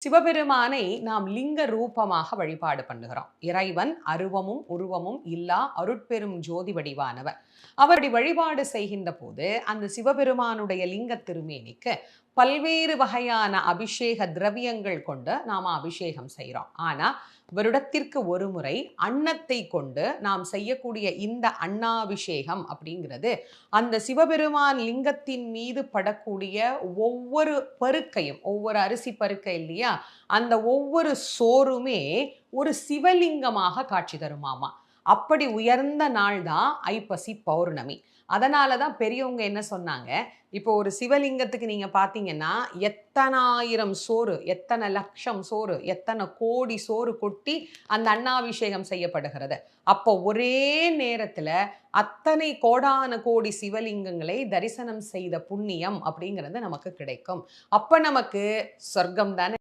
சிவபெருமானை நாம் லிங்க ரூபமாக வழிபாடு பண்ணுகிறோம். இறைவன் அருவமும் உருவமும் இல்லா அருட்பெரும் ஜோதி வடிவானவர். அவருடைய வழிபாடு செய்கின்ற போது அந்த சிவபெருமானுடைய லிங்க திருமேனிக்கு பல்வேறு வகையான அபிஷேக திரவியங்கள் கொண்டு நாம அபிஷேகம் செய்கிறோம். ஆனா வருடத்திற்கு ஒரு முறை அன்னத்தை கொண்டு நாம் செய்யக்கூடிய இந்த அன்னாபிஷேகம் அப்படிங்கிறது அந்த சிவபெருமான் லிங்கத்தின் மீது படக்கூடிய ஒவ்வொரு பருக்கையும், ஒவ்வொரு அரிசி பருக்கை இல்லையா, அந்த ஒவ்வொரு சோறுமே ஒரு சிவலிங்கமாக காட்சி தருமாமா. அப்படி உயர்ந்த நாள் தான் ஐப்பசி பௌர்ணமி. அதனால தான் பெரியவங்க என்ன சொன்னாங்க, இப்போ ஒரு சிவலிங்கத்துக்கு நீங்க பார்த்தீங்கன்னா, எத்தனாயிரம் சோறு, எத்தனை லட்சம் சோறு, எத்தனை கோடி சோறு கொட்டி அந்த அன்னாபிஷேகம் செய்யப்படுகிறது. அப்போ ஒரே நேரத்துல அத்தனை கோடான கோடி சிவலிங்கங்களை தரிசனம் செய்த புண்ணியம் அப்படிங்கிறது நமக்கு கிடைக்கும். அப்ப நமக்கு சொர்க்கம் தானே